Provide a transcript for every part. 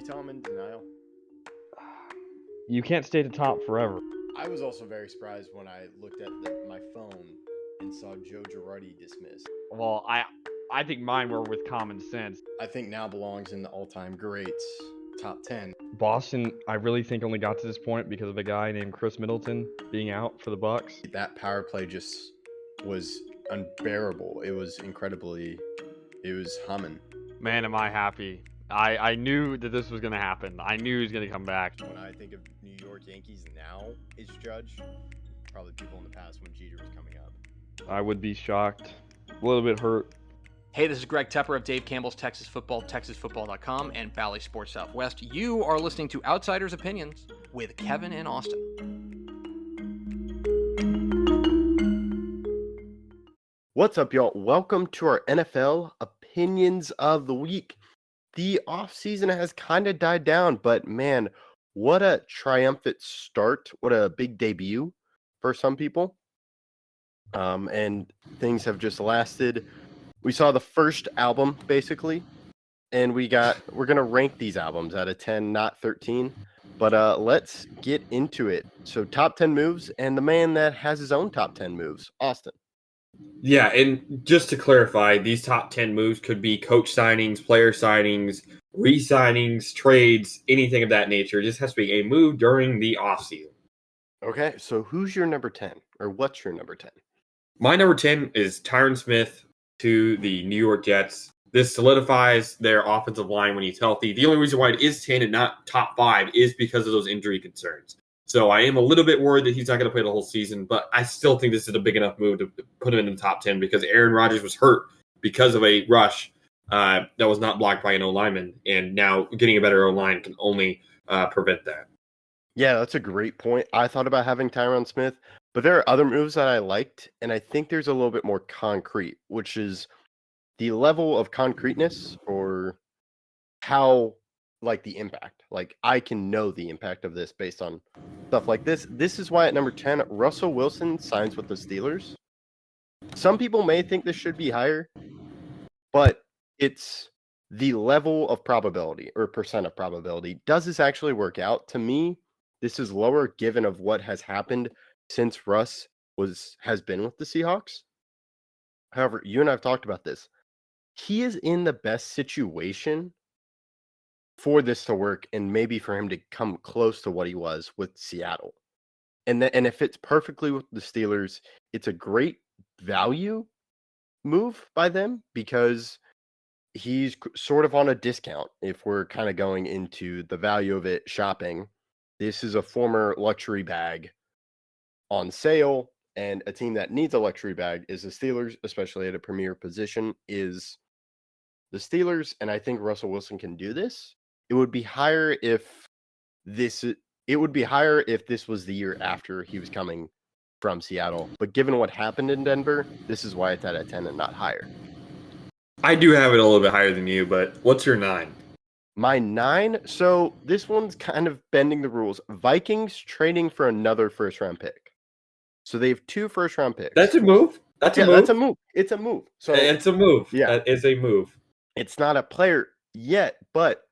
you tell I'm in denial? You can't stay at the top forever. I was also very surprised when I looked at my phone and saw Joe Girardi dismissed. Well, I think mine were with common sense. I think now belongs in the all-time greats top 10. Boston, I really think only got to this point because of a guy named Chris Middleton being out for the Bucks. That power play just was unbearable. It was humming. Man, am I happy. I knew that this was going to happen. I knew he was going to come back. When I think of New York Yankees now is Judge, probably people in the past when Jeter was coming up. I would be shocked. A little bit hurt. Hey, this is Greg Tepper of Dave Campbell's Texas Football, TexasFootball.com, and Valley Sports Southwest. You are listening to Outsiders Opinions with Kevin and Austin. What's up, y'all? Welcome to our NFL Opinions of the Week. The offseason has kind of died down, but man, what a triumphant start. What a big debut for some people. And things have just lasted. We saw the first album, basically, and we're going to rank these albums out of 10, not 13. But let's get into it. So top 10 moves, and the man that has his own top 10 moves, Austin. Yeah, and just to clarify, these top 10 moves could be coach signings, player signings, re-signings, trades, anything of that nature. It just has to be a move during the offseason. Okay, so who's your number 10, or what's your number 10? My number 10 is Tyron Smith to the New York Jets. This solidifies their offensive line when he's healthy. The only reason why it is 10 and not top 5 is because of those injury concerns. So I am a little bit worried that he's not going to play the whole season, but I still think this is a big enough move to put him in the top 10 because Aaron Rodgers was hurt because of a rush that was not blocked by an O-lineman, and now getting a better O-line can only prevent that. Yeah, that's a great point. I thought about having Tyron Smith, but there are other moves that I liked, and I think there's a little bit more concrete, which is the level of concreteness or how, like, the impact. Like, I can know the impact of this based on stuff like this. This is why at number 10, Russell Wilson signs with the Steelers. Some people may think this should be higher, but it's the level of probability or percent of probability. Does this actually work out? To me, this is lower given of what has happened since Russ has been with the Seahawks. However, you and I have talked about this. He is in the best situation for this to work and maybe for him to come close to what he was with Seattle. And it fits perfectly with the Steelers. It's a great value move by them because he's sort of on a discount if we're kind of going into the value of it shopping. This is a former luxury bag on sale, and a team that needs a luxury bag is the Steelers, especially at a premier position, is the Steelers, and I think Russell Wilson can do this. It would be higher if this was the year after he was coming from Seattle. But given what happened in Denver, this is why it's at a 10 and not higher. I do have it a little bit higher than you, but what's your 9? My 9, so this one's kind of bending the rules. Vikings trading for another first-round pick. So they have 2 first-round picks. That's a move. That's a move. It's a move. So it's a move. Yeah. That is a move. It's not a player yet, but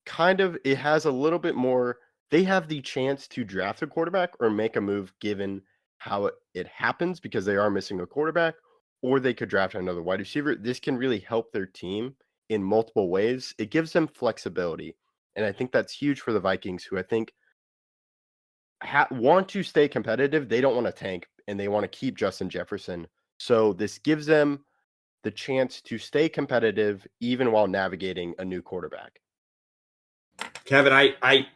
kind of it has a little bit more. They have the chance to draft a quarterback or make a move given how it happens because they are missing a quarterback, or they could draft another wide receiver. This can really help their team in multiple ways. It gives them flexibility, and I think that's huge for the Vikings, who I think want to stay competitive. They don't want to tank, and they want to keep Justin Jefferson. So this gives them the chance to stay competitive even while navigating a new quarterback. Kevin, I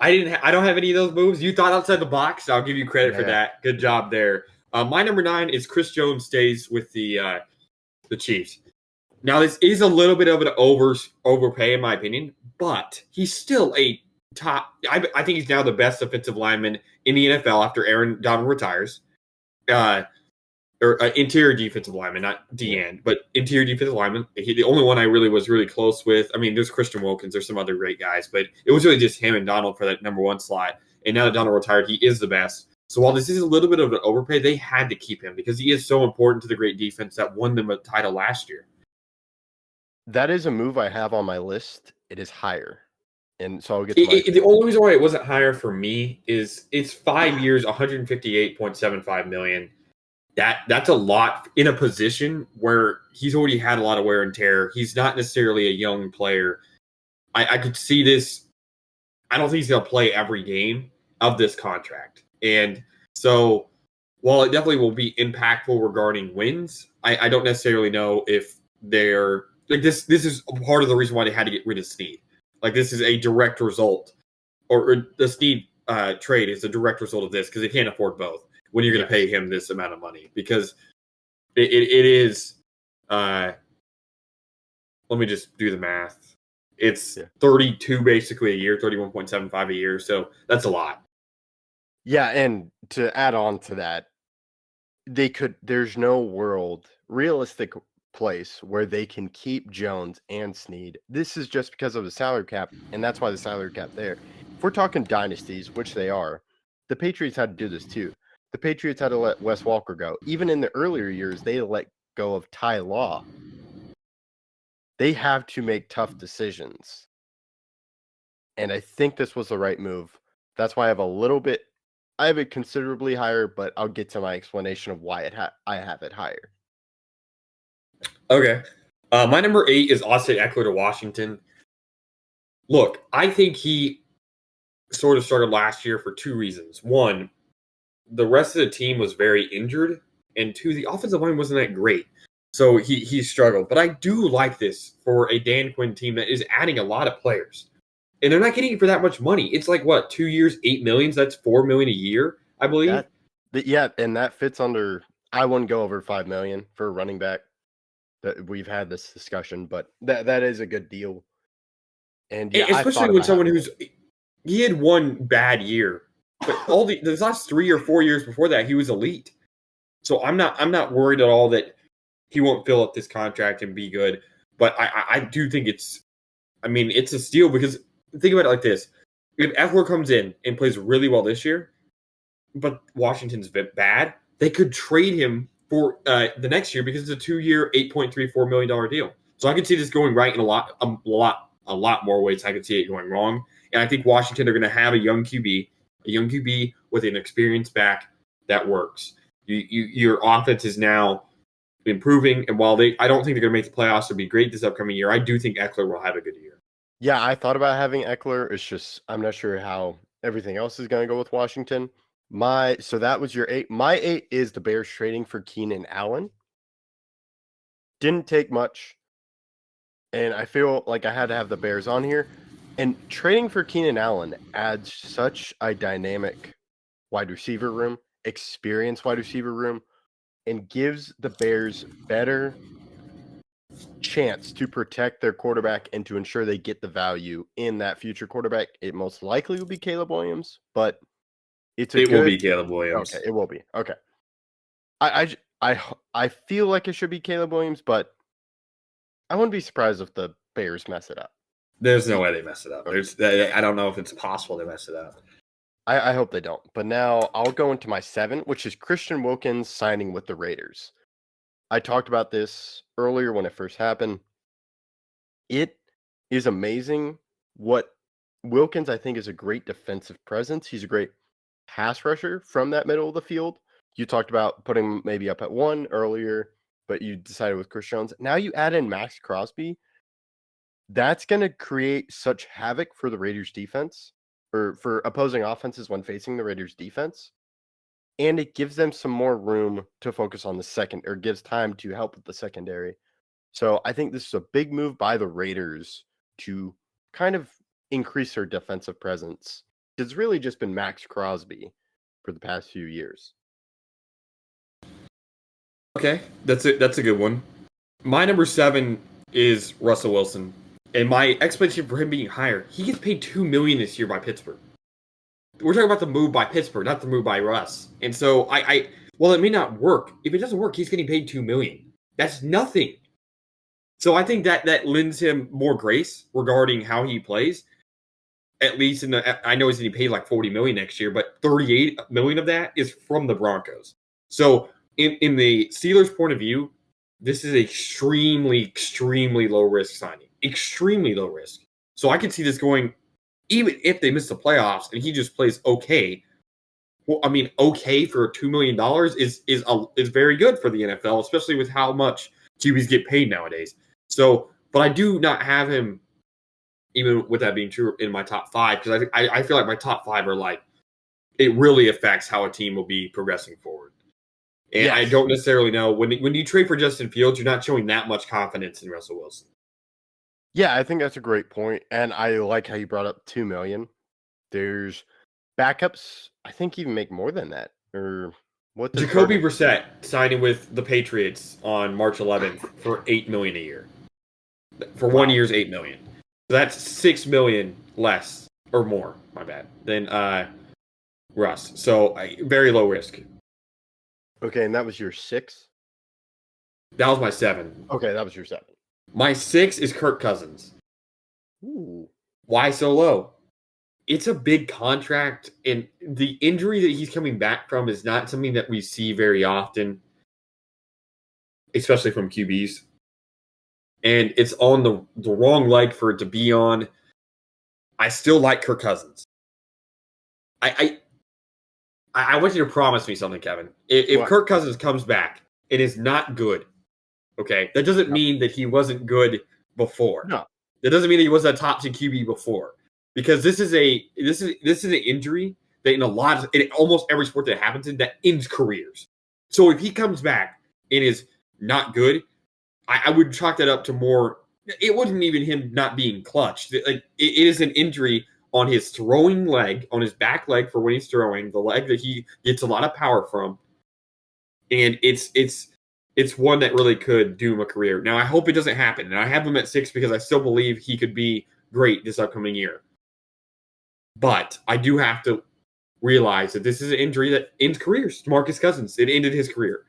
don't have any of those moves. You thought outside the box. I'll give you credit for that. Good job there. My number 9 is Chris Jones stays with the Chiefs. Now, this is a little bit of an overpay in my opinion, but he's still a top. I think he's now the best offensive lineman in the NFL after Aaron Donald retires. Interior defensive lineman, not D-end, but interior defensive lineman. The only one I really was really close with. I mean, there's Christian Wilkins. There's some other great guys, but it was really just him and Donald for that number 1 slot. And now that Donald retired, he is the best. So while this is a little bit of an overpay, they had to keep him because he is so important to the great defense that won them a title last year. That is a move I have on my list. It is higher. And so I'll get to The only reason why it wasn't higher for me is it's 5 years, 158.75 million. That's a lot in a position where he's already had a lot of wear and tear. He's not necessarily a young player. I could see this. I don't think he's going to play every game of this contract. And so while it definitely will be impactful regarding wins, I don't necessarily know if they're like this. This is part of the reason why they had to get rid of Snead. Like this is a direct result, or the Snead trade is a direct result of this because they can't afford both when you're going to pay him this amount of money because it is. Let me just do the math. It's 32 basically a year, 31.75 a year. So that's a lot. Yeah, and to add on to that, there's no realistic place where they can keep Jones and Snead. This is just because of the salary cap, and that's why the salary cap there. If we're talking dynasties, which they are, the Patriots had to do this too. The Patriots had to let Wes Walker go. Even in the earlier years, they let go of Ty Law. They have to make tough decisions. And I think this was the right move. That's why I have it considerably higher, but I'll get to my explanation of why I have it higher. Okay. My number 8 is Austin Eckler to Washington. Look, I think he sort of struggled last year for 2 reasons. 1, the rest of the team was very injured, and 2, the offensive line wasn't that great. So he struggled. But I do like this for a Dan Quinn team that is adding a lot of players. And they're not getting it for that much money. It's like, what, 2 years, $8 million? That's $4 million a year, I believe. And that fits under. I wouldn't go over $5 million for a running back. That we've had this discussion, but that is a good deal. And yeah, especially when someone he had one bad year, but all the last 3 or 4 years before that, he was elite. So I'm not worried at all that he won't fill up this contract and be good. But I do think it's a steal because think about it like this: if Eckler comes in and plays really well this year, but Washington's bad, they could trade him for the next year because it's a 2-year, $8.34 million deal. So I could see this going right in a lot more ways. I could see it going wrong, and I think Washington are going to have a young QB with an experienced back that works. Your offense is now improving, and while I don't think they're going to make the playoffs or be great this upcoming year, I do think Eckler will have a good year. Yeah, I thought about having Eckler. It's just I'm not sure how everything else is going to go with Washington. So that was your 8. My 8 is the Bears trading for Keenan Allen. Didn't take much, and I feel like I had to have the Bears on here. And trading for Keenan Allen adds such a dynamic wide receiver room, experienced wide receiver room, and gives the Bears better chance to protect their quarterback and to ensure they get the value in that future quarterback. It most likely will be Caleb Williams, but it will be Caleb Williams. Okay, it will be. Okay. I feel like it should be Caleb Williams, but I wouldn't be surprised if the Bears mess it up. There's no way they mess it up. I don't know if it's possible they mess it up. I hope they don't. But now I'll go into my 7, which is Christian Wilkins signing with the Raiders. I talked about this earlier when it first happened. It is amazing what Wilkins, I think, is a great defensive presence. He's a great pass rusher from that middle of the field. You talked about putting him maybe up at 1 earlier, but you decided with Chris Jones. Now you add in Max Crosby. That's going to create such havoc for the Raiders defense or for opposing offenses when facing the Raiders defense. And it gives them some more room to focus on the second, or gives time to help with the secondary. So I think this is a big move by the Raiders to kind of increase their defensive presence. It's really just been Max Crosby for the past few years. Okay, that's a good one. My number 7 is Russell Wilson, and my expectation for him being higher. He gets paid $2 million this year by Pittsburgh. We're talking about the move by Pittsburgh, not the move by Russ. And so well, it may not work. If it doesn't work, he's getting paid $2 million. That's nothing. So I think that lends him more grace regarding how he plays. At least I know he's going to be paid like $40 million next year, but $38 million of that is from the Broncos. So in the Steelers' point of view, this is extremely, extremely low risk signing. Extremely low risk. So I can see this going, even if they miss the playoffs and he just plays okay. Well, I mean, okay for $2 million is very good for the NFL, especially with how much QBs get paid nowadays. So, but I do not have him, even with that being true, in my top 5, because I feel like my top 5 are like, it really affects how a team will be progressing forward. And Yes. I don't necessarily know when you trade for Justin Fields, you're not showing that much confidence in Russell Wilson. Yeah, I think that's a great point, and I like how you brought up $2 million. There's backups. I think even make more than that. Or what? Does Jacoby Gardner- Brissett signing with the Patriots on March 11th for $8 million a year. For 1 year's $8 million. So that's $6 million less or more. My bad. Than Russ. So very low risk. Okay, and that was your 6. That was my 7. Okay, that was your 7. My 6 is Kirk Cousins. Ooh. Why so low? It's a big contract, and the injury that he's coming back from is not something that we see very often, especially from QBs. And it's on the wrong leg for it to be on. I still like Kirk Cousins. I want you to promise me something, Kevin. If What? Kirk Cousins comes back and is not good, okay, that doesn't mean that he wasn't good before. No. That doesn't mean that he was a top 10 QB before. Because this is an injury that in almost every sport that happens in that ends careers. So if he comes back and is not good, I would chalk that up to more. It wasn't even him not being clutch. Like it is an injury on his throwing leg, on his back leg for when he's throwing, the leg that he gets a lot of power from, and it's one that really could doom a career. Now I hope it doesn't happen, and I have him at 6 because I still believe he could be great this upcoming year. But I do have to realize that this is an injury that ends careers. DeMarcus Cousins, it ended his career.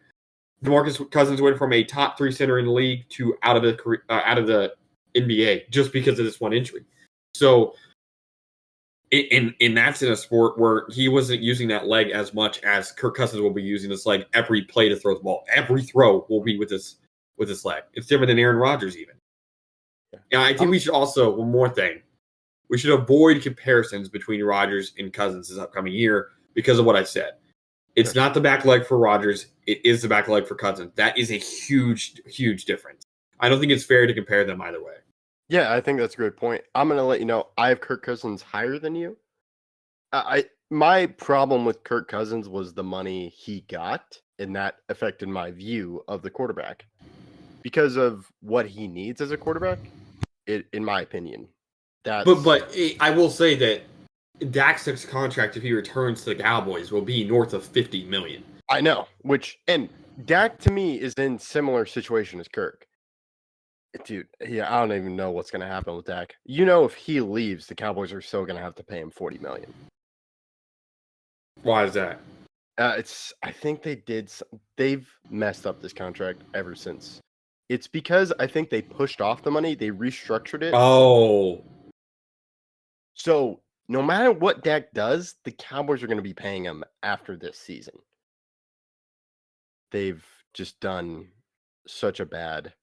DeMarcus Cousins went from a top 3 center in the league to out of the NBA just because of this one injury. So, and that's in a sport where he wasn't using that leg as much as Kirk Cousins will be using this leg every play to throw the ball. Every throw will be with this leg. It's different than Aaron Rodgers even. Yeah, I think we should also, one more thing. We should avoid comparisons between Rodgers and Cousins this upcoming year because of what I said. It's not the back leg for Rodgers. It is the back leg for Cousins. That is a huge, huge difference. I don't think it's fair to compare them either way. Yeah, I think that's a great point. I'm going to let you know I have Kirk Cousins higher than you. My problem with Kirk Cousins was the money he got, and that affected my view of the quarterback because of what he needs as a quarterback. In my opinion, but I will say that Dak's contract, if he returns to the Cowboys, will be north of $50 million. I know, and Dak to me is in similar situation as Kirk. Dude, yeah, I don't even know what's going to happen with Dak. If he leaves, the Cowboys are still going to have to pay him $40 million. Why is that? I think they've messed up this contract ever since. It's because I think they pushed off the money, they restructured it. Oh. So no matter what Dak does, the Cowboys are going to be paying him after this season. They've just done such a bad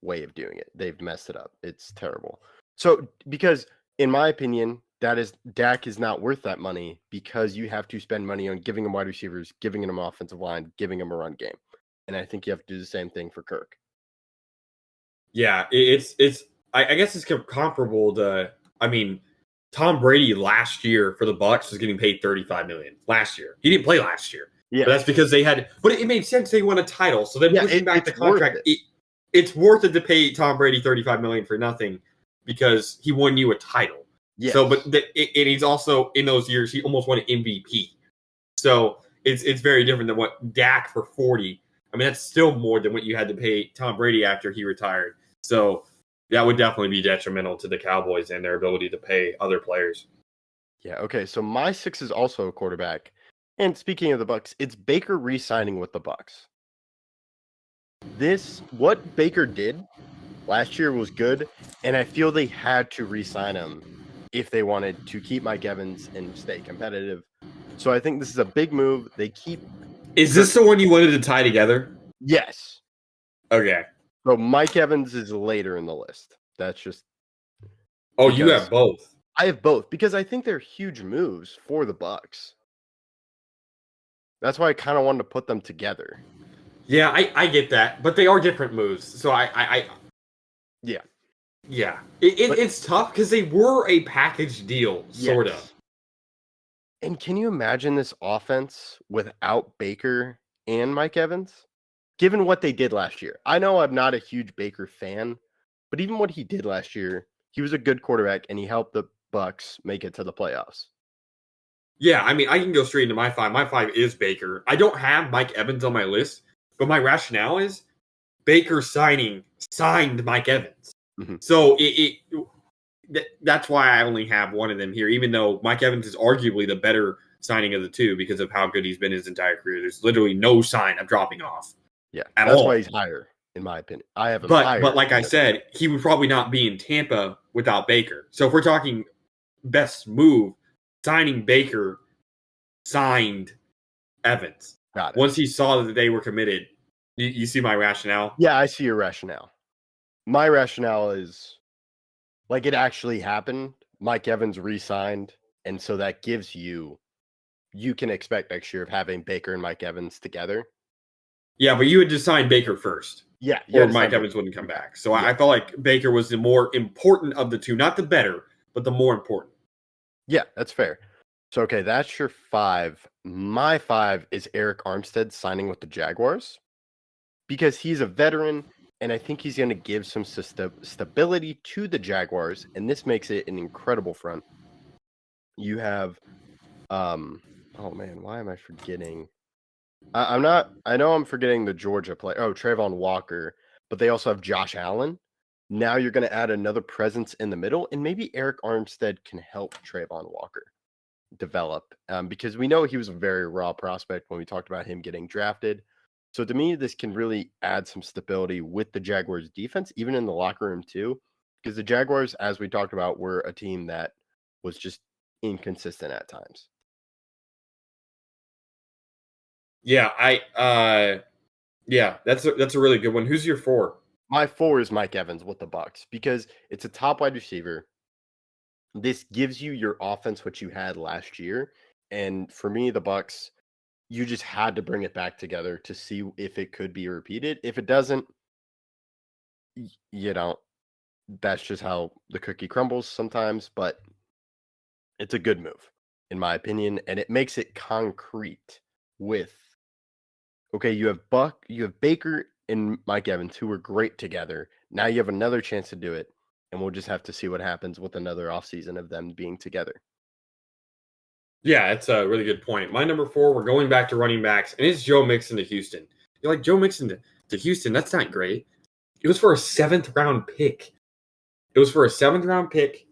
way of doing it. They've messed it up. It's terrible. So because in my opinion, Dak is not worth that money because you have to spend money on giving him wide receivers, giving him offensive line, giving him a run game. And I think you have to do the same thing for Kirk. Yeah, I guess it's comparable to, Tom Brady last year for the Bucs was getting paid $35 million last year. He didn't play last year. Yeah. But that's because but it made sense. They won a title. So then pushing back the contract, it's worth it to pay Tom Brady $35 million for nothing because he won you a title. Yes. So, and he's also in those years, he almost won an MVP. So it's very different than what Dak for 40. That's still more than what you had to pay Tom Brady after he retired. So that would definitely be detrimental to the Cowboys and their ability to pay other players. Yeah, okay. So my 6 is also a quarterback. And speaking of the Bucs, it's Baker re-signing with the Bucs. What Baker did last year was good, and I feel they had to re-sign him if they wanted to keep Mike Evans and stay competitive. So I think this is a big move. Is this the one you wanted to tie together? Yes. Okay. So Mike Evans is later in the list. That's just Oh, you because have both. I have both because I think they're huge moves for the Bucks. That's why I kind of wanted to put them together. Yeah, I get that, but they are different moves. So Yeah. yeah, But- it's tough because they were a package deal, sort of. Yes. And can you imagine this offense without Baker and Mike Evans? Given what they did last year. I know I'm not a huge Baker fan, but even what he did last year, he was a good quarterback and he helped the Bucks make it to the playoffs. Yeah, I mean, I can go straight into my five. My five is Baker. I don't have Mike Evans on my list, but my rationale is Baker signed Mike Evans. Mhm. So that's why I only have one of them here, even though Mike Evans is arguably the better signing of the two because of how good he's been his entire career. There's literally no sign of dropping off. Yeah, At that's all. why he's higher, in my opinion. I have him But higher. like I said, he would probably not be in Tampa without Baker. So if we're talking best move, signing Baker signed Evans. Got it. Once he saw that they were committed, you see my rationale? Yeah, I see your rationale. My rationale is like it actually happened. Mike Evans re-signed, and so that gives you can expect next year of having Baker and Mike Evans together. Yeah, but you had to sign Baker first. Yeah, Or Mike Evans wouldn't come back. So I felt like Baker was the more important of the two. Not the better, but the more important. Yeah, that's fair. So, okay, that's your five. My five is Eric Armstead signing with the Jaguars because he's a veteran, and I think he's going to give some stability to the Jaguars, and this makes it an incredible front. You have, oh man, why am I forgetting? I'm not. I know I'm forgetting the Georgia player. Oh, Trayvon Walker, but they also have Josh Allen. Now you're going to add another presence in the middle, and maybe Eric Armstead can help Trayvon Walker develop because we know he was a very raw prospect when we talked about him getting drafted. So to me, this can really add some stability with the Jaguars defense, even in the locker room too, because the Jaguars, as we talked about, were a team that was just inconsistent at times. Yeah, that's a really good one. Who's your four? My four is Mike Evans with the Bucks because it's a top wide receiver. This gives you your offense, which you had last year. And for me, the Bucks, you just had to bring it back together to see if it could be repeated. If it doesn't, you know, that's just how the cookie crumbles sometimes. But it's a good move, in my opinion, and it makes it concrete with okay, you have Baker and Mike Evans who were great together. Now you have another chance to do it, and we'll just have to see what happens with another offseason of them being together. Yeah, that's a really good point. My number four, we're going back to running backs, and it's Joe Mixon to Houston. You're like, Joe Mixon to Houston, that's not great. It was for a 7th-round pick. It was for a 7th-round pick.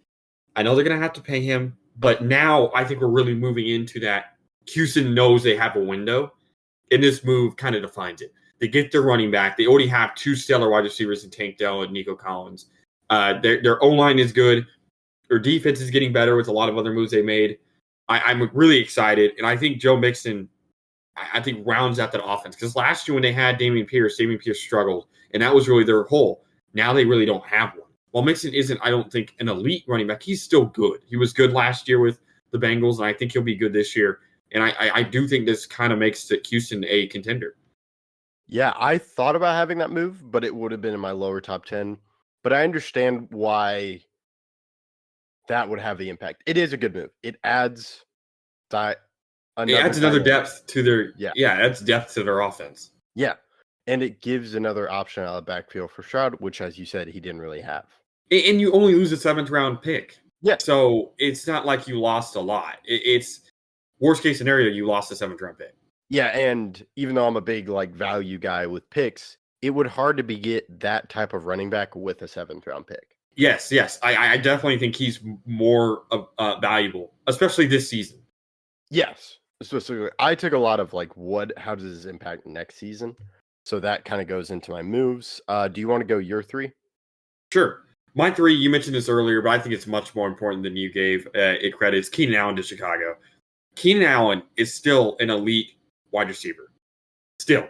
I know they're going to have to pay him, but now I think we're really moving into that. Houston knows they have a window, and this move kind of defines it. They get their running back. They already have two stellar wide receivers in Tank Dell and Nico Collins. Their O-line is good. Their defense is getting better with a lot of other moves they made. I'm really excited, and I think Joe Mixon, I think, rounds out that offense. Because last year when they had Dameon Pierce struggled, and that was really their hole. Now they really don't have one. While Mixon isn't, I don't think, an elite running back, he's still good. He was good last year with the Bengals, and I think he'll be good this year. And I do think this kind of makes Houston a contender. Yeah, I thought about having that move, but it would have been in my lower top 10. But I understand why that would have the impact. It is a good move. It adds Another depth to their yeah, depth to their offense. Yeah. And it gives another option out of the backfield for Stroud, which, as you said, he didn't really have. And you only lose a 7th-round pick. Yeah. So it's not like you lost a lot. It's worst case scenario, you lost a 7th-round pick. Yeah, and even though I'm a big value guy with picks, it would hard to get that type of running back with a 7th-round pick. Yes. I definitely think he's more valuable, especially this season. Yes. So I took a lot of how does this impact next season? So that kind of goes into my moves. Do you want to go your three? Sure. My three, you mentioned this earlier, but I think it's much more important than you gave it credit. It's Keenan Allen to Chicago. Keenan Allen is still an elite wide receiver. Still.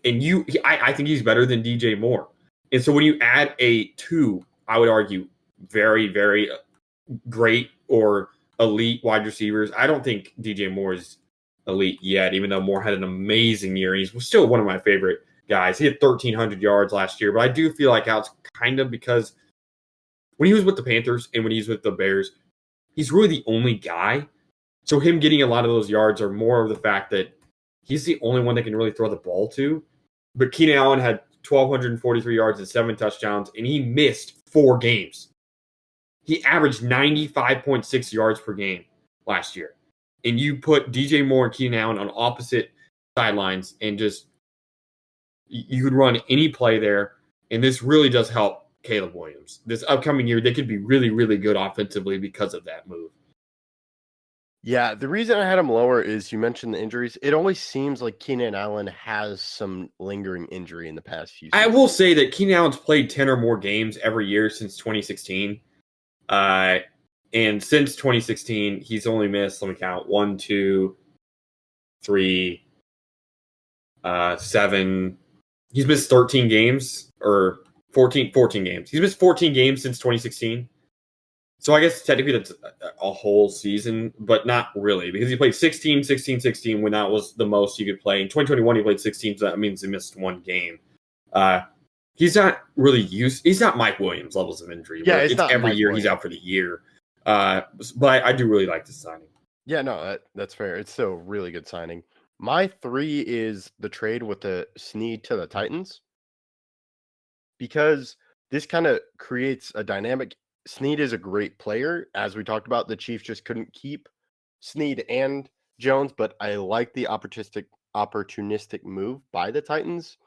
And I think he's better than DJ Moore. And so when you add a 2, I would argue very, very great or elite wide receivers. I don't think DJ Moore is elite yet, even though Moore had an amazing year. He's still one of my favorite guys. He had 1,300 yards last year, but I do feel like that's kind of because when he was with the Panthers and when he's with the Bears, he's really the only guy. So him getting a lot of those yards are more of the fact that he's the only one that can really throw the ball to. But Keenan Allen had 1,243 yards and 7 touchdowns, and he missed 4 games. He averaged 95.6 yards per game last year. And you put DJ Moore and Keenan Allen on opposite sidelines and just you could run any play there. And this really does help Caleb Williams. This upcoming year, they could be really, really good offensively because of that move. Yeah, the reason I had him lower is you mentioned the injuries. It always seems like Keenan Allen has some lingering injury in the past few seasons. I will say that Keenan Allen's played 10 or more games every year since 2016. And since 2016, he's only missed, let me count, 1, 2, 3, 7. He's missed 13 games or 14 games. He's missed 14 games since 2016. So I guess technically that's a whole season, but not really because he played 16 when that was the most you could play. In 2021, he played 16, so that means he missed 1 game. He's not really used. He's not Mike Williams levels of injury. Yeah, it's not every Mike year Williams. he's out for the year. But I do really like this signing. Yeah, no, that's fair. It's still a really good signing. My 3 is the trade with the Snead to the Titans because this kind of creates a dynamic. Snead is a great player. As we talked about, the Chiefs just couldn't keep Snead and Jones, but I like the opportunistic move by the Titans.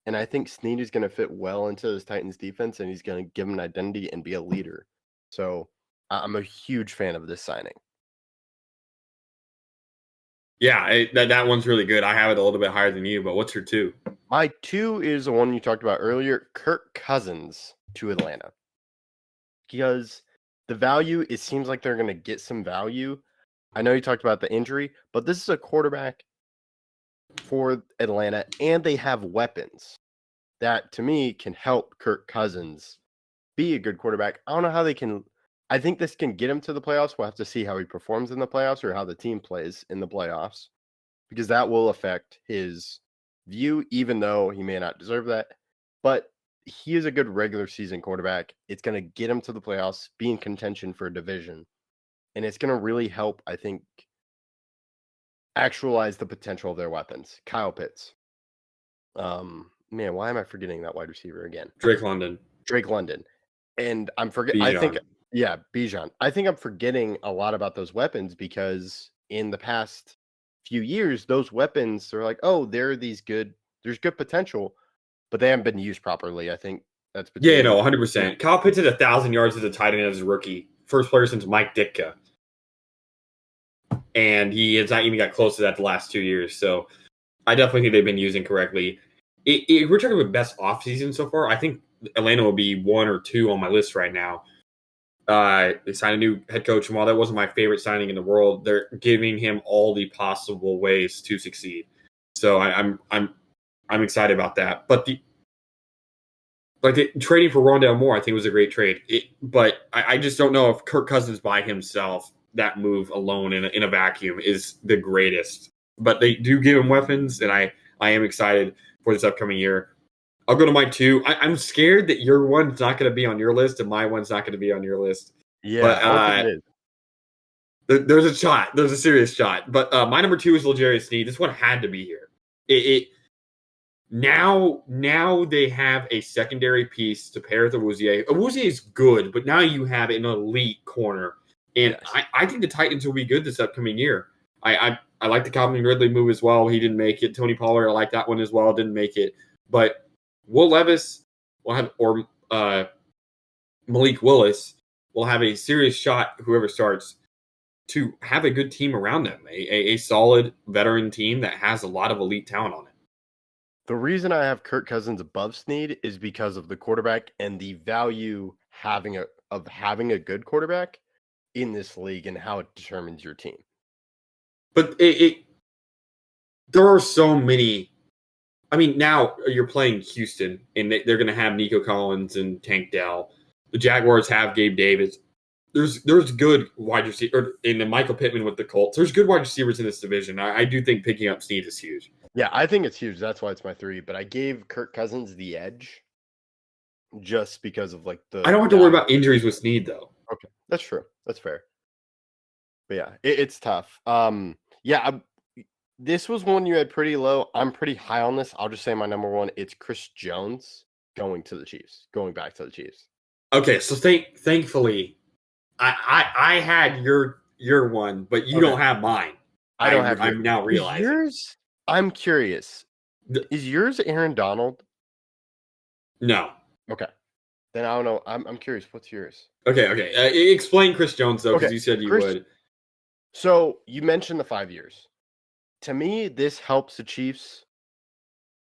And I think Snead is going to fit well into this Titans defense, and he's going to give him an identity and be a leader. So I'm a huge fan of this signing. Yeah, that one's really good. I have it a little bit higher than you, but what's your 2? My 2 is the one you talked about earlier, Kirk Cousins to Atlanta. Because the value, it seems like they're going to get some value. I know you talked about the injury, but this is a quarterback for Atlanta, and they have weapons that, to me, can help Kirk Cousins be a good quarterback. I don't know how they can. I think this can get him to the playoffs. We'll have to see how he performs in the playoffs or how the team plays in the playoffs, because that will affect his view, even though he may not deserve that. But he is a good regular season quarterback. It's going to get him to the playoffs, be in contention for a division, and it's going to really help, I think, actualize the potential of their weapons. Kyle Pitts. Man, why am I forgetting that wide receiver again? Drake London. And I'm forgetting. I think, yeah, Bijan. I think I'm forgetting a lot about those weapons because in the past few years, those weapons are like, oh, they're these good. There's good potential, but they haven't been used properly. I think that's 100%. Kyle Pitts had 1,000 yards as a tight end as a rookie, first player since Mike Ditka, and he has not even got close to that the last 2 years. So I definitely think they've been using correctly. If we're talking about best offseason so far, I think Atlanta will be 1 or 2 on my list right now. They signed a new head coach, and while that wasn't my favorite signing in the world, they're giving him all the possible ways to succeed. So I'm excited about that. But the trading for Rondale Moore, I think was a great trade. But I just don't know if Kirk Cousins by himself, that move alone in a vacuum, is the greatest. But they do give him weapons, and I am excited for this upcoming year. I'll go to my 2. I'm scared that your one's not going to be on your list and my one's not going to be on your list. Yeah, but, I think it is. There's a shot. There's a serious shot. But my number 2 is L'Jarius Sneed. This one had to be here. Now they have a secondary piece to pair with Awuzie. Awuzie is good, but now you have an elite corner. And yes. I think the Titans will be good this upcoming year. I like the Calvin Ridley move as well. He didn't make it. Tony Pollard, I like that one as well. Didn't make it. But Will Levis will have, or Malik Willis will have a serious shot, whoever starts, to have a good team around them. A solid veteran team that has a lot of elite talent on it. The reason I have Kirk Cousins above Snead is because of the quarterback and the value of having a good quarterback in this league and how it determines your team. But there are so many I mean, now you're playing Houston, and they're going to have Nico Collins and Tank Dell. The Jaguars have Gabe Davis. There's good wide receiver, and then Michael Pittman with the Colts. There's good wide receivers in this division. I do think picking up Snead is huge. Yeah, I think it's huge. That's why it's my 3. But I gave Kirk Cousins the edge just because of like the. I don't have to worry about injuries with Snead though. Okay, that's true. That's fair. But yeah, it's tough. This was one you had pretty low. I'm pretty high on this. I'll just say my number 1. It's Chris Jones going to the Chiefs, going back to the Chiefs. Okay, so thankfully, I had your one, but you don't have mine. I don't have. I'm now realizing yours. I'm curious. Is yours Aaron Donald? No. Okay. Then I don't know. I'm curious. What's yours? Okay. Explain Chris Jones though, because you said you would. So you mentioned the 5 years. To me, this helps the Chiefs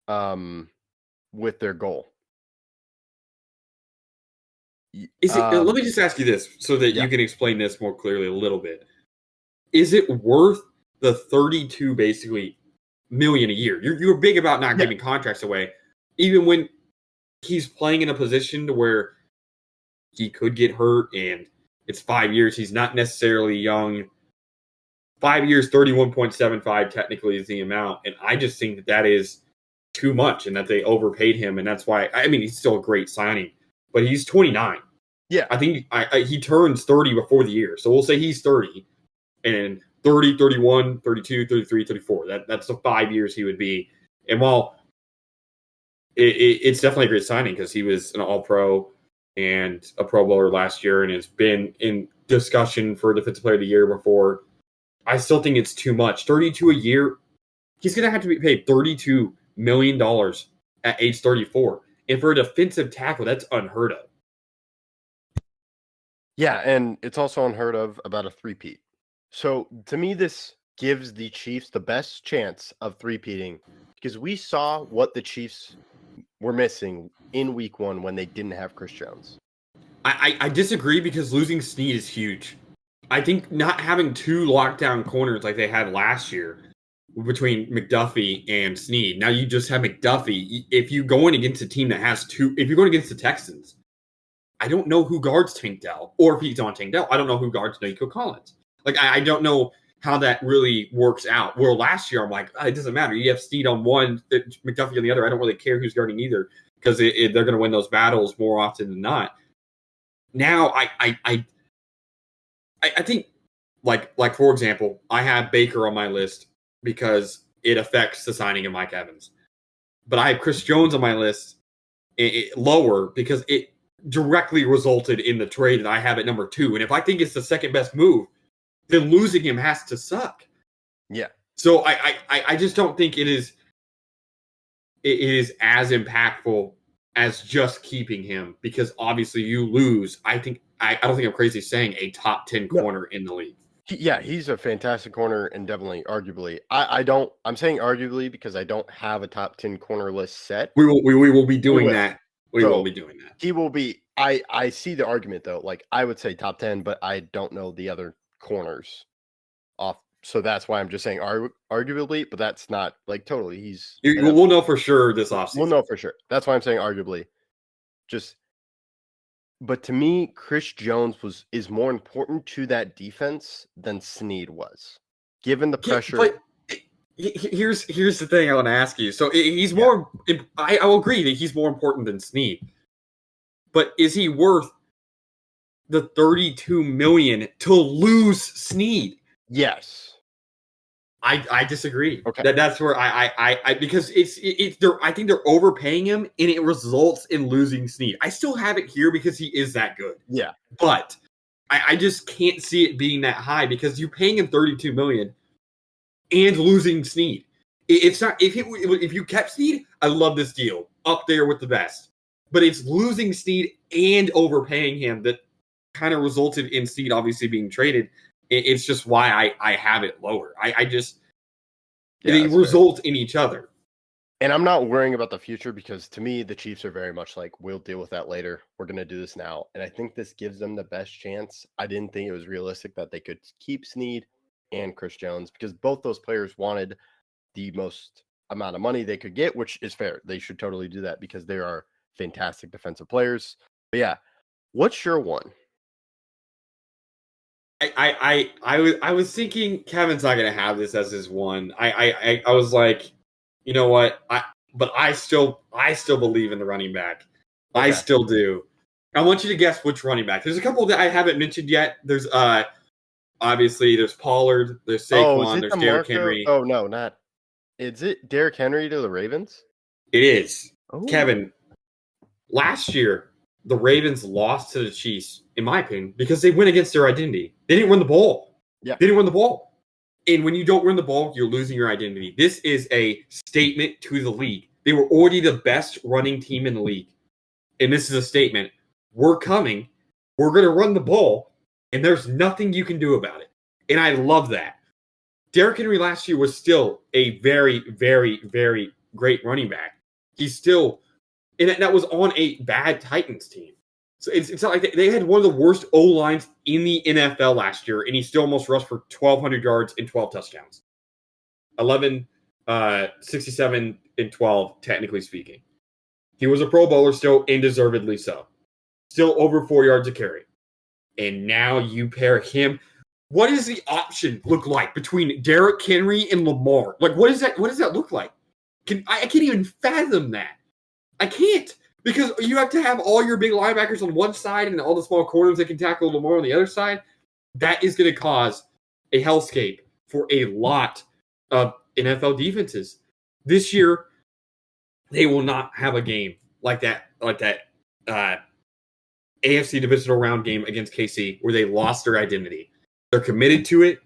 with their goal. Is it? Let me just ask you this, so that you can explain this more clearly a little bit. Is it worth the 32 basically million a year? You're big about not giving contracts away, even when he's playing in a position to where he could get hurt, and it's 5 years. He's not necessarily young. 5 years, 31.75 technically is the amount, and I just think that is too much, and that they overpaid him, and that's why. I mean, he's still a great signing, but he's 29. Yeah, I think he turns 30 before the year, so we'll say he's 30, and 30, 31, 32, 33, 34. That's the 5 years he would be, and while it's definitely a great signing because he was an All-Pro and a Pro Bowler last year, and has been in discussion for Defensive Player of the Year before. I still think it's too much. 32 a year. He's going to have to be paid $32 million at age 34. And for a defensive tackle, that's unheard of. Yeah, and it's also unheard of about a three-peat. So to me, this gives the Chiefs the best chance of three-peating because we saw what the Chiefs were missing in week 1 when they didn't have Chris Jones. I disagree because losing Snead is huge. I think not having 2 lockdown corners like they had last year between McDuffie and Snead. Now you just have McDuffie. If you're going against a team that has 2, if you're going against the Texans, I don't know who guards Tank Dell, or if he's on Tank Dell, I don't know who guards Nico Collins. Like I don't know how that really works out. Well, last year I'm like, it doesn't matter. You have Snead on one, McDuffie on the other. I don't really care who's guarding either because they're going to win those battles more often than not. Now I think, like for example, I have Baker on my list because it affects the signing of Mike Evans. But I have Chris Jones on my list lower because it directly resulted in the trade that I have at number 2. And if I think it's the second best move, then losing him has to suck. Yeah. So I just don't think it is as impactful as just keeping him, because obviously you lose. I don't think I'm crazy saying a top 10 corner in the league. He's a fantastic corner and definitely arguably. I'm saying arguably because I don't have a top 10 corner list set. We will be doing that. We will be doing that. He will be. I see the argument though. Like I would say top 10, but I don't know the other corners off. So that's why I'm just saying arguably, but that's not like totally. We'll know for sure this offseason. We'll know for sure. That's why I'm saying arguably. But to me, Chris Jones is more important to that defense than Snead was, given the pressure. But here's the thing I want to ask you. So he's more. I will agree that he's more important than Snead, but is he worth the $32 million to lose Snead? Yes. I disagree. Okay. That's where I because I think they're overpaying him, and it results in losing Snead. I still have it here because he is that good. Yeah. But I just can't see it being that high because you're paying him $32 million and losing Snead. It's not if you kept Snead, I love this deal. Up there with the best. But it's losing Snead and overpaying him that kind of resulted in Snead obviously being traded. It's just why I have it lower. They result in each other. And I'm not worrying about the future because to me, the Chiefs are very much like, we'll deal with that later. We're going to do this now. And I think this gives them the best chance. I didn't think it was realistic that they could keep Snead and Chris Jones because both those players wanted the most amount of money they could get, which is fair. They should totally do that because they are fantastic defensive players. But yeah, what's your one? I was thinking Kevin's not gonna have this as his one. I was like, you know what? But I still believe in the running back. Okay. I still do. I want you to guess which running back. There's a couple that I haven't mentioned yet. There's obviously there's Pollard, there's Saquon, there's Derrick Henry. Oh no, not. Is it Derrick Henry to the Ravens? It is. Oh. Kevin, last year the Ravens lost to the Chiefs, in my opinion, because they went against their identity. They didn't run the ball. Yeah. They didn't run the ball. And when you don't run the ball, you're losing your identity. This is a statement to the league. They were already the best running team in the league. And this is a statement. We're coming. We're going to run the ball. And there's nothing you can do about it. And I love that. Derrick Henry last year was still a very, very, very great running back. He's still, and that was on a bad Titans team. So it's not like they had one of the worst O-lines in the NFL last year, and he still almost rushed for 1,200 yards and 12 touchdowns. 11, 67, and 12, technically speaking. He was a Pro Bowler still, and deservedly so. Still over 4 yards a carry. And now you pair him. What does the option look like between Derrick Henry and Lamar? Like, what does that look like? I can't even fathom that. I can't. Because you have to have all your big linebackers on one side and all the small corners that can tackle Lamar on the other side. That is going to cause a hellscape for a lot of NFL defenses. This year, they will not have a game like that AFC divisional round game against KC where they lost their identity. They're committed to it.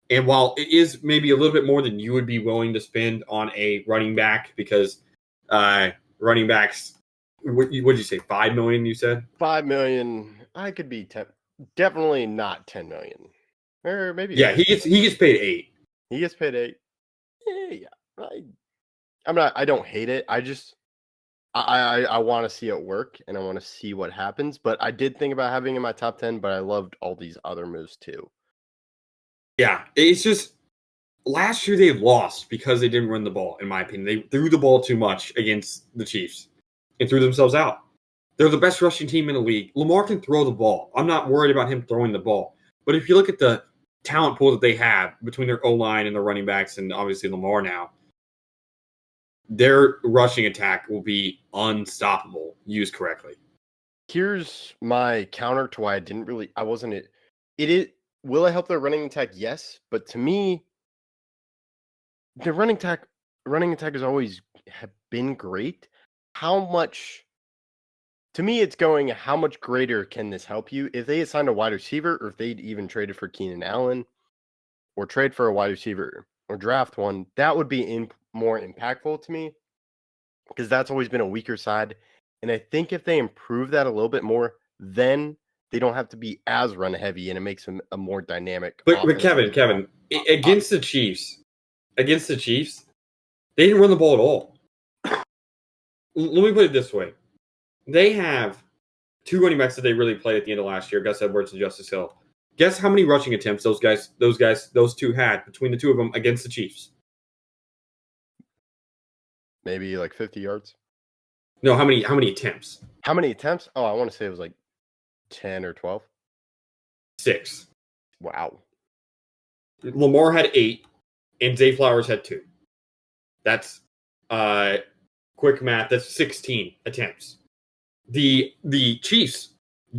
And while it is maybe a little bit more than you would be willing to spend on a running back, because running backs, what did you say, 5 million you said? 5 million. I could be 10. Definitely not 10 million. Or maybe. Yeah, he gets paid 8. He gets paid 8. Yeah. I don't hate it. I want to see it work and I want to see what happens. But I did think about having him in my top 10, but I loved all these other moves too. Yeah, it's just last year they lost because they didn't run the ball, in my opinion. They threw the ball too much against the Chiefs and threw themselves out. They're the best rushing team in the league. Lamar can throw the ball. I'm not worried about him throwing the ball. But if you look at the talent pool that they have between their O-line and their running backs and obviously Lamar now, their rushing attack will be unstoppable used correctly. Here's my counter to why I wasn't it. It is. Will it help their running attack? Yes, but to me, the running attack has always been great. How much? To me, it's going. How much greater can this help you if they had signed a wide receiver, or if they'd even traded for Keenan Allen, or trade for a wide receiver, or draft one? That would be more impactful to me because that's always been a weaker side. And I think if they improve that a little bit more, then they don't have to be as run heavy, and it makes them a more dynamic. But Kevin, against the Chiefs, they didn't run the ball at all. Let me put it this way: they have 2 running backs that they really played at the end of last year, Gus Edwards and Justice Hill. Guess how many rushing attempts those two had between the two of them against the Chiefs? Maybe like 50 yards. No, how many attempts? How many attempts? Oh, I want to say it was like 10 or 12. 6. Wow. Lamar had 8, and Zay Flowers had 2. That's quick math. That's 16 attempts. The Chiefs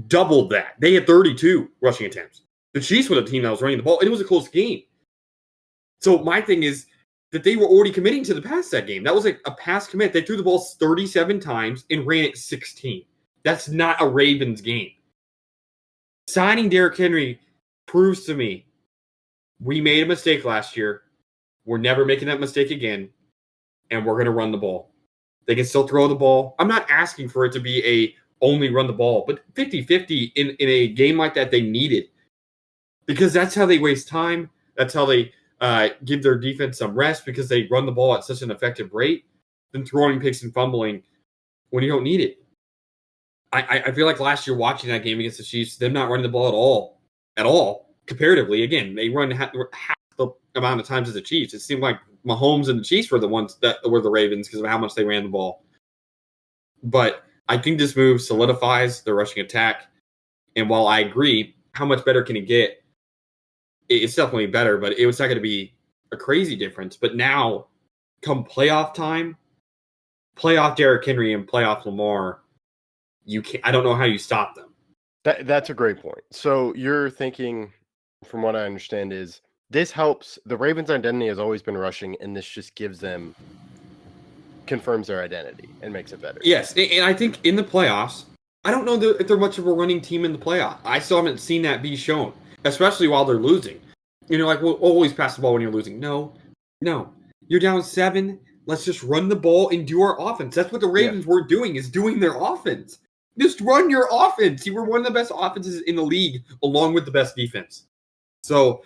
doubled that. They had 32 rushing attempts. The Chiefs were the team that was running the ball, and it was a close game. So my thing is that they were already committing to the pass that game. That was like a pass commit. They threw the ball 37 times and ran it 16. That's not a Ravens game. Signing Derrick Henry proves to me we made a mistake last year. We're never making that mistake again, and we're going to run the ball. They can still throw the ball. I'm not asking for it to be a only run the ball, but 50-50 in a game like that they need it, because that's how they waste time. That's how they give their defense some rest, because they run the ball at such an effective rate than throwing picks and fumbling when you don't need it. I feel like last year watching that game against the Chiefs, them not running the ball at all, comparatively. Again, they run half the amount of times as the Chiefs. It seemed like Mahomes and the Chiefs were the ones that were the Ravens because of how much they ran the ball. But I think this move solidifies the rushing attack. And while I agree, how much better can it get? It's definitely better, but it was not going to be a crazy difference. But now, come playoff time, playoff Derrick Henry and playoff Lamar, I don't know how you stop them. That's a great point. So you're thinking, from what I understand, is this helps the Ravens' identity has always been rushing, and this just confirms their identity and makes it better. Yes, and I think in the playoffs, I don't know if they're much of a running team in the playoff. I still haven't seen that be shown, especially while they're losing. Like, we'll always pass the ball when you're losing. No. You're down 7. Let's just run the ball and do our offense. That's what the Ravens were doing, is doing their offense. Just run your offense. You were one of the best offenses in the league, along with the best defense. So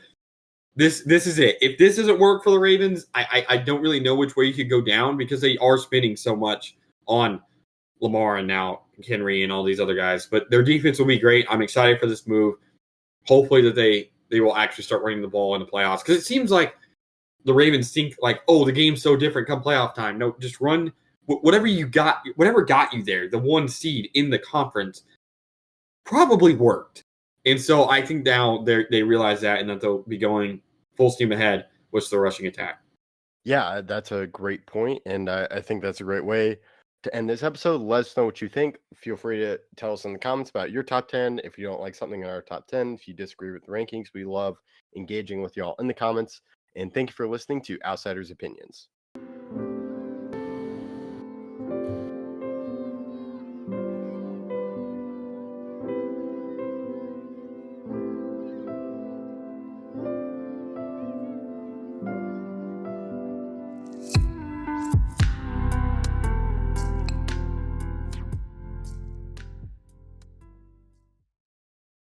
this is it. If this doesn't work for the Ravens, I don't really know which way you could go down, because they are spending so much on Lamar and now Henry and all these other guys. But their defense will be great. I'm excited for this move. Hopefully that they will actually start running the ball in the playoffs, because it seems like the Ravens think like, oh, the game's so different come playoff time. No, just run whatever got you there. The 1 seed in the conference probably worked. And so I think now they realize that, and that they'll be going full steam ahead with the rushing attack. Yeah, that's a great point, and I think that's a great way to end this episode. Let us know what you think. Feel free to tell us in the comments about your top 10. If you don't like something in our top 10, if you disagree with the rankings, we love engaging with y'all in the comments. And thank you for listening to Outsiders Opinions.